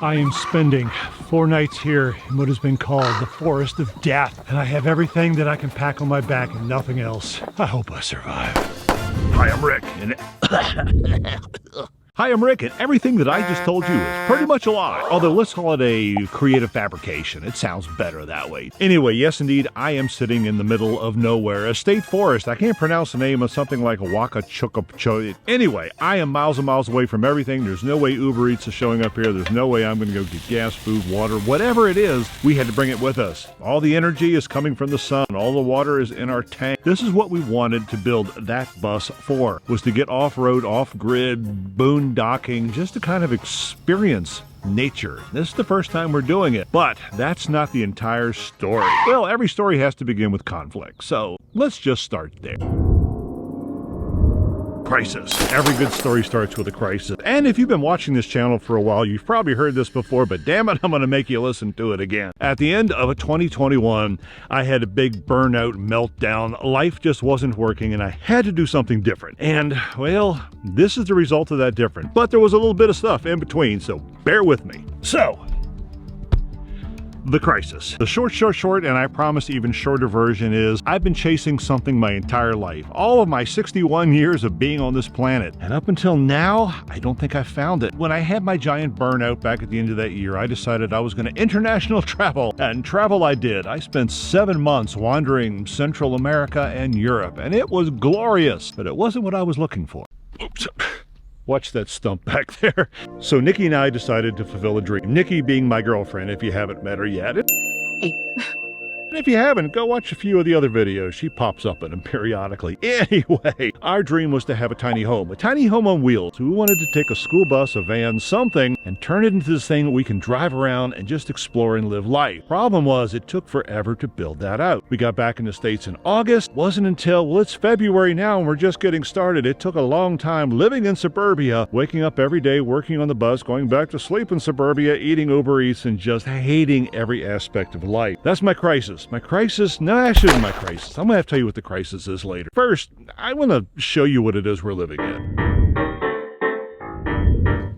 I am spending 4 nights here in what has been called the Forest of Death, and I have everything that I can pack on my back and nothing else. I hope I survive. Hi, I'm Rick, and everything that I just told you is pretty much a lie. Although let's call it a creative fabrication. It sounds better that way. Anyway, yes indeed, I am sitting in the middle of nowhere, a state forest. I can't pronounce the name of something like Withlacoochee. Anyway, I am miles and miles away from everything. There's no way Uber Eats is showing up here. There's no way I'm going to go get gas, food, water, whatever it is. We had to bring it with us. All the energy is coming from the sun. All the water is in our tank. This is what we wanted to build that bus for, was to get off-road, off-grid, boondocking, just to kind of experience nature. This is the first time we're doing it, but that's not the entire story. Well, every story has to begin with conflict, so let's just start there. Crisis. Every good story starts with a crisis. And if you've been watching this channel for a while, you've probably heard this before, but damn it, I'm going to make you listen to it again. At the end of 2021, I had a big burnout meltdown. Life just wasn't working, and I had to do something different. And, well, this is the result of that different. But there was a little bit of stuff in between, so bear with me. So, the crisis. The short, and I promise even shorter version is, I've been chasing something my entire life. All of my 61 years of being on this planet. And up until now, I don't think I found it. When I had my giant burnout back at the end of that year, I decided I was going to international travel. And travel I did. I spent 7 months wandering Central America and Europe. And it was glorious. But it wasn't what I was looking for. Oops. Watch that stump back there. So Nikki and I decided to fulfill a dream. Nikki being my girlfriend, if you haven't met her yet. And if you haven't, go watch a few of the other videos. She pops up in them periodically. Anyway, our dream was to have a tiny home on wheels. We wanted to take a school bus, a van, something, and turn it into this thing that we can drive around and just explore and live life. Problem was, it took forever to build that out. We got back in the States in August. Wasn't until, well, it's February now and we're just getting started. It took a long time living in suburbia, waking up every day, working on the bus, going back to sleep in suburbia, eating Uber Eats, and just hating every aspect of life. That's my crisis. My crisis? No, actually my crisis. I'm going to have to tell you what the crisis is later. First, I want to show you what it is we're living in.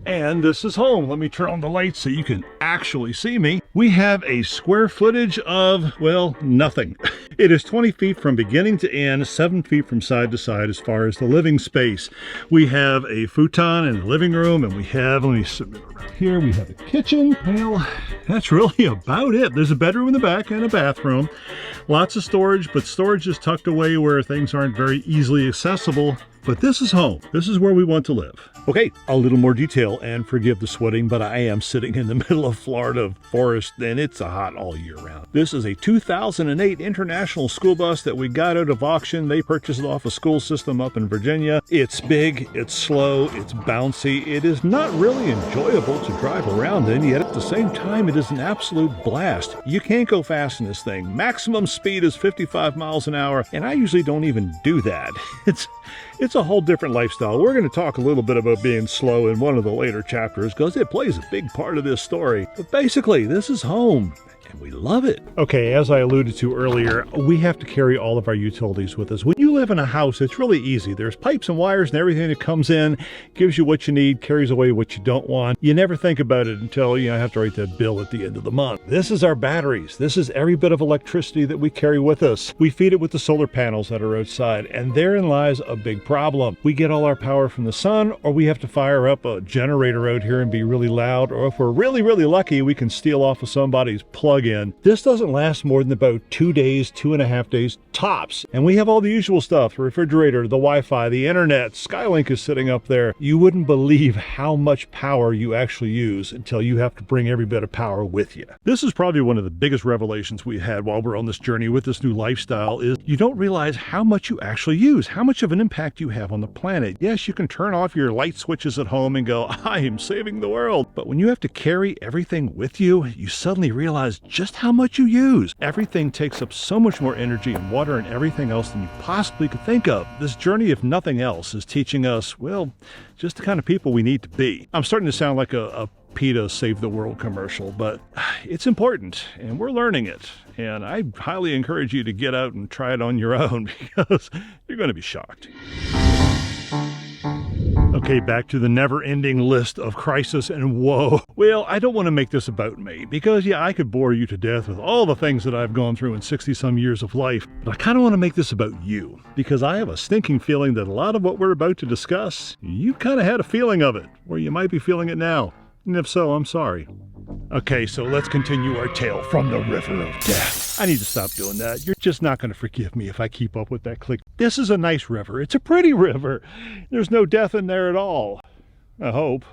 And this is home. Let me turn on the lights so you can actually see me. We have a square footage of, well, nothing. It is 20 feet from beginning to end, 7 feet from side to side as far as the living space. We have a futon in the living room, and we have, let me submit around here, we have a kitchen. Well, that's really about it. There's a bedroom in the back and a bathroom. Lots of storage, but storage is tucked away where things aren't very easily accessible. But this is home. This is where we want to live. Okay, a little more detail, and forgive the sweating, but I am sitting in the middle of Florida forest, and it's hot all year round. This is a 2008 International school bus that we got out of auction. They purchased it off a school system up in Virginia. It's big, it's slow, it's bouncy. It is not really enjoyable to drive around in, yet at the same time, it is an absolute blast. You can't go fast in this thing. Maximum speed is 55 miles an hour, and I usually don't even do that. It's a whole different lifestyle. We're going to talk a little bit about being slow in one of the later chapters because it plays a big part of this story. But basically, this is home. And we love it. Okay, as I alluded to earlier, we have to carry all of our utilities with us. When you live in a house, it's really easy. There's pipes and wires and everything that comes in, gives you what you need, carries away what you don't want. You never think about it until you have to write that bill at the end of the month. This is our batteries. This is every bit of electricity that we carry with us. We feed it with the solar panels that are outside, and therein lies a big problem. We get all our power from the sun, or we have to fire up a generator out here and be really loud, or if we're really, really lucky, we can steal off of somebody's plug-in. This doesn't last more than about 2 days, 2.5 days tops. And we have all the usual stuff, the refrigerator, the Wi-Fi, the internet, Skylink is sitting up there. You wouldn't believe how much power you actually use until you have to bring every bit of power with you. This is probably one of the biggest revelations we had while we're on this journey with this new lifestyle is you don't realize how much you actually use, how much of an impact you have on the planet. Yes, you can turn off your light switches at home and go, I am saving the world. But when you have to carry everything with you, you suddenly realize just how much you use. Everything takes up so much more energy and water and everything else than you possibly could think of. This journey, if nothing else, is teaching us, well, just the kind of people we need to be. I'm starting to sound like a PETA Save the World commercial, but it's important and we're learning it. And I highly encourage you to get out and try it on your own because you're going to be shocked. Okay, back to the never-ending list of crisis and woe. Well, I don't want to make this about me, because yeah, I could bore you to death with all the things that I've gone through in 60-some years of life, but I kind of want to make this about you, because I have a stinking feeling that a lot of what we're about to discuss, you kind of had a feeling of it, or you might be feeling it now, and if so, I'm sorry. Okay, so let's continue our tale from the river of death. I need to stop doing that. You're just not going to forgive me if I keep up with that click. This is a nice river. It's a pretty river. There's no death in there at all. I hope.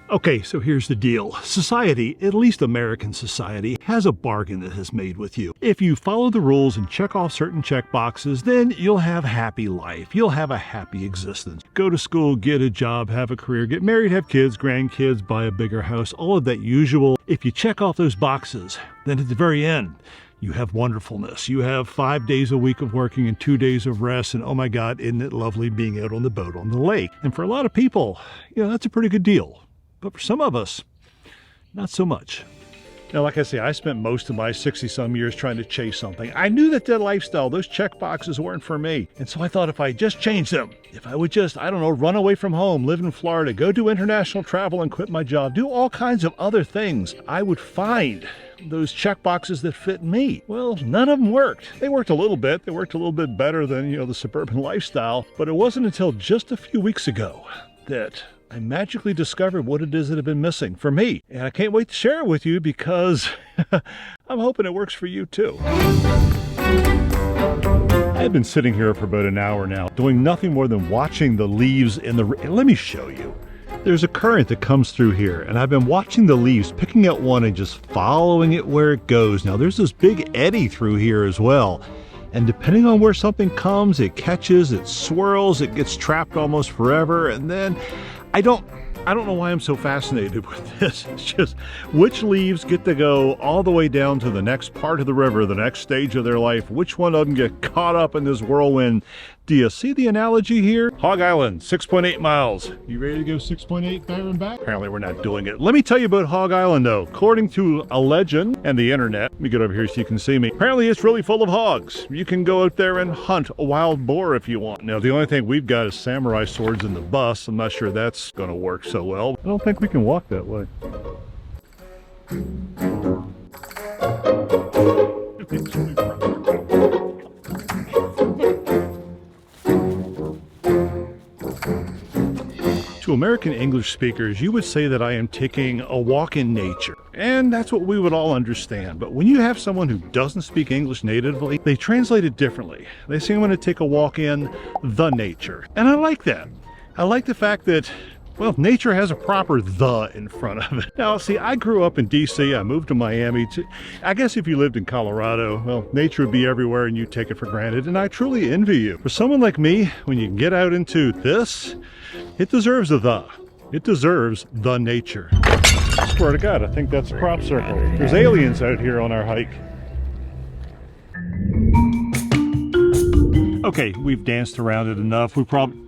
Okay, so here's the deal. Society, at least American society, has a bargain it has made with you. If you follow the rules and check off certain check boxes, then you'll have a happy life. You'll have a happy existence. Go to school, get a job, have a career, get married, have kids, grandkids, buy a bigger house, all of that usual. If you check off those boxes, then at the very end, you have wonderfulness. You have 5 days a week of working and 2 days of rest, and oh my God, isn't it lovely being out on the boat on the lake? And for a lot of people, that's a pretty good deal. But for some of us, not so much. Now, like I say, I spent most of my 60-some years trying to chase something. I knew that lifestyle, those check boxes weren't for me. And so I thought if I just changed them, if I would just, run away from home, live in Florida, go do international travel and quit my job, do all kinds of other things, I would find those check boxes that fit me. Well, none of them worked. They worked a little bit. They worked a little bit better than, the suburban lifestyle. But it wasn't until just a few weeks ago that I magically discovered what it is that had been missing for me. And I can't wait to share it with you because I'm hoping it works for you too. I've been sitting here for about an hour now, doing nothing more than watching the leaves in the... Let me show you. There's a current that comes through here, and I've been watching the leaves, picking out one and just following it where it goes. Now, there's this big eddy through here as well. And depending on where something comes, it catches, it swirls, it gets trapped almost forever, and then I don't know why I'm so fascinated with this. It's just which leaves get to go all the way down to the next part of the river, the next stage of their life. Which one doesn't get caught up in this whirlwind? Do you see the analogy here? Hog Island, 6.8 miles. You ready to go 6.8 there and back? Apparently we're not doing it. Let me tell you about Hog Island though. According to a legend and the internet, let me get over here so you can see me. Apparently it's really full of hogs. You can go out there and hunt a wild boar if you want. Now the only thing we've got is samurai swords in the bus. I'm not sure that's gonna work so well. I don't think we can walk that way. To American English speakers, you would say that I am taking a walk in nature. And that's what we would all understand. But when you have someone who doesn't speak English natively, they translate it differently. They say I'm going to take a walk in the nature. And I like that. I like the fact that, well, nature has a proper "the" in front of it. Now, see, I grew up in D.C. I moved to Miami. I guess if you lived in Colorado, well, nature would be everywhere and you take it for granted. And I truly envy you. For someone like me, when you get out into this, it deserves a "the." It deserves the nature. I swear to God, I think that's a crop circle. There's aliens out here on our hike. Okay, we've danced around it enough. We probably...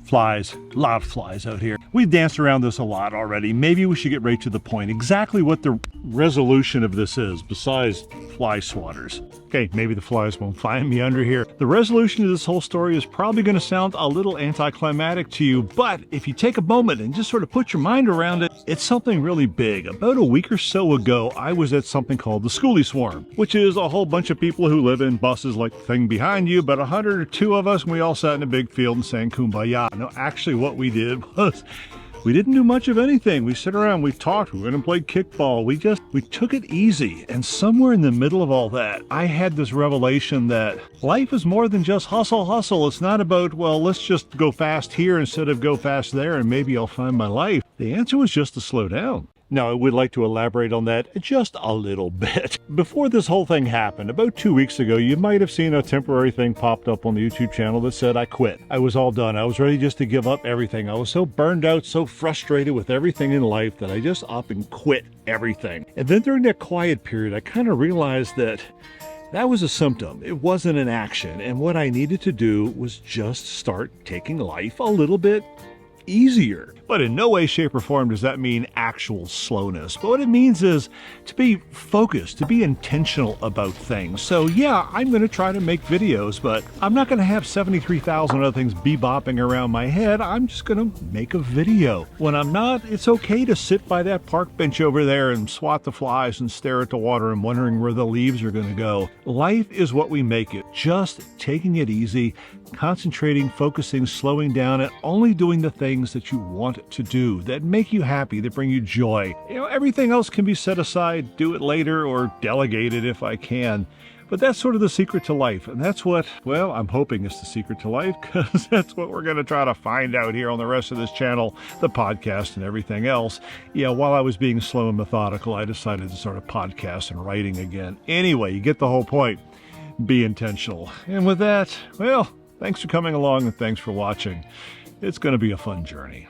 Flies, a lot of flies out here. We've danced around this a lot already. Maybe we should get right to the point. Exactly what the resolution of this is, besides fly swatters. Okay, maybe the flies won't find me under here. The resolution of this whole story is probably going to sound a little anticlimactic to you, but if you take a moment and just sort of put your mind around it, it's something really big. About a week or so ago, I was at something called the Skoolie Swarm, which is a whole bunch of people who live in buses like the thing behind you, about 102 of us, and we all sat in a big field and sang Kumbaya. No, actually what we did was we didn't do much of anything. We sit around, we talked, we went and played kickball. We took it easy. And somewhere in the middle of all that, I had this revelation that life is more than just hustle, hustle. It's not about, well, let's just go fast here instead of go fast there and maybe I'll find my life. The answer was just to slow down. Now, I would like to elaborate on that just a little bit. Before this whole thing happened, about 2 weeks ago, you might have seen a temporary thing popped up on the YouTube channel that said I quit. I was all done. I was ready just to give up everything. I was so burned out, so frustrated with everything in life that I just up and quit everything. And then during that quiet period, I kind of realized that that was a symptom. It wasn't an action. And what I needed to do was just start taking life a little bit easier. But in no way, shape, or form does that mean actual slowness. But what it means is to be focused, to be intentional about things. So yeah, I'm going to try to make videos, but I'm not going to have 73,000 other things bebopping around my head. I'm just going to make a video. When I'm not, it's okay to sit by that park bench over there and swat the flies and stare at the water and wondering where the leaves are going to go. Life is what we make it. Just taking it easy, concentrating, focusing, slowing down, and only doing the things that you want to do, that make you happy, that bring you joy. You know, everything else can be set aside, do it later, or delegate it if I can. But that's sort of the secret to life. And that's what, well, I'm hoping is the secret to life, because that's what we're going to try to find out here on the rest of this channel, the podcast and everything else. Yeah, while I was being slow and methodical, I decided to sort of podcast and writing again. Anyway, you get the whole point. Be intentional. And with that, well, thanks for coming along and thanks for watching. It's going to be a fun journey.